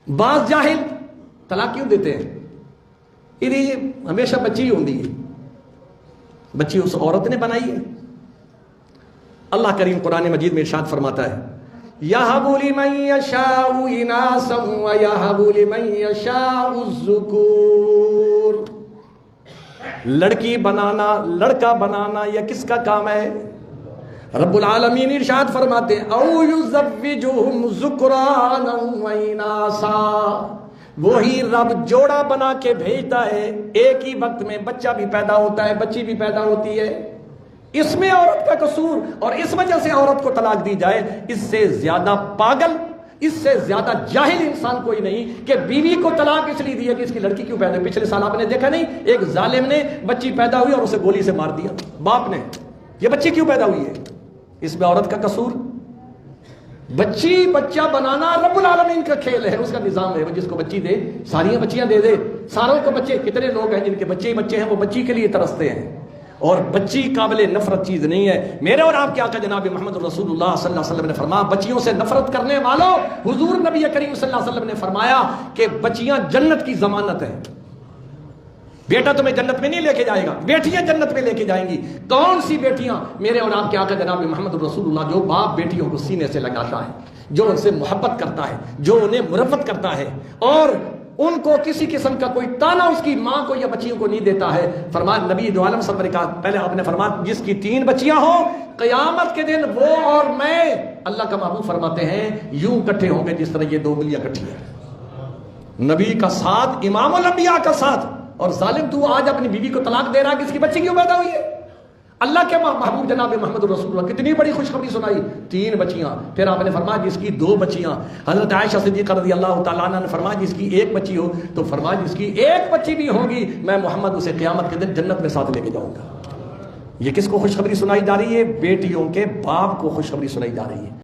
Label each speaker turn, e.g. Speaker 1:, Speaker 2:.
Speaker 1: بعض جاہل طلاق کیوں دیتے ہیں؟ یہ ہمیشہ بچی ہوندی ہے، بچی اس عورت نے بنائی ہے۔ اللہ کریم قرآن مجید میں ارشاد فرماتا ہے یَهَبُ لِمَن يَشَاءُ إِنَاثًا وَيَهَبُ لِمَن يَشَاءُ الذُّكُورَ۔ لڑکی بنانا، لڑکا بنانا یہ کس کا کام ہے؟ رب العالمین ارشاد فرماتے ہیں او یزوجہم ذکرانا واناثا، وہی رب جوڑا بنا کے بھیجتا ہے، ایک ہی وقت میں بچہ بھی پیدا ہوتا ہے، بچی بھی پیدا ہوتی ہے۔ اس میں عورت کا قصور، اور اس وجہ سے عورت کو طلاق دی جائے، اس سے زیادہ پاگل، اس سے زیادہ جاہل انسان کوئی نہیں کہ بیوی کو طلاق اس لیے دی ہے کہ اس کی لڑکی کیوں پیدا ہوئی۔ پچھلے سال آپ نے دیکھا نہیں، ایک ظالم نے بچی پیدا ہوئی اور اسے گولی سے مار دیا باپ نے، یہ بچی کیوں پیدا ہوئی ہے؟ اس میں عورت کا قصور؟ بچہ بنانا رب العالمین کا کھیل ہے، اس کا نظام ہے، وہ جس کو بچی دے ساریاں بچیاں دے دے، ساروں کو بچے۔ کتنے لوگ ہیں جن کے بچے ہی بچے ہیں، وہ بچی کے لیے ترستے ہیں، اور بچی قابل نفرت چیز نہیں ہے۔ میرے اور آپ کے آقا جناب محمد رسول اللہ صلی اللہ علیہ وسلم نے فرمایا بچیوں سے نفرت کرنے والوں، حضور نبی کریم صلی اللہ علیہ وسلم نے فرمایا کہ بچیاں جنت کی ضمانت ہیں۔ بیٹا تمہیں جنت میں نہیں لے کے جائے گا، بیٹیاں جنت میں لے کے جائیں گی۔ کون سی بیٹیاں؟ میرے اور آپ کے آقا جناب محمد رسول اللہ، جو باپ بیٹیوں کو سینے سے لگاتا ہے، جو ان سے محبت کرتا ہے، جو انہیں مرفت کرتا ہے، اور ان کو کسی قسم کا کوئی تانا اس کی ماں کو یا بچیوں کو نہیں دیتا ہے۔ فرمایا نبی دو عالم صلی اللہ علیہ وسلم نے کہا، پہلے آپ نے فرمایا جس کی 3 بچیاں ہوں، قیامت کے دن وہ اور میں، اللہ کا محبوب فرماتے ہیں، یوں کٹھے ہوں گے جس طرح یہ 2 انگلیاں کٹھی ہیں۔ نبی کا ساتھ، امام الانبیاء کا ساتھ، اور ظالم تو آج اپنی بیوی کو طلاق دے رہا ہے کہ اس کی بچی کیوں پیدا ہوئی ہے؟ اللہ کے محبوب جناب محمد رسول اللہ کتنی بڑی خوشخبری سنائی، 3 بچیاں۔ پھر آپ نے فرمایا جس کی 2 بچیاں، حضرت عائشہ صدیقہ رضی اللہ تعالیٰ عنہ نے فرمایا جس کی 1 بچی ہو، تو فرمایا جس کی 1 بچی بھی ہوگی میں محمد اسے قیامت کے دن جنت میں ساتھ لے کے جاؤں گا۔ یہ کس کو خوشخبری سنائی جا رہی ہے؟ بیٹیوں کے باپ کو خوشخبری سنائی جا رہی ہے۔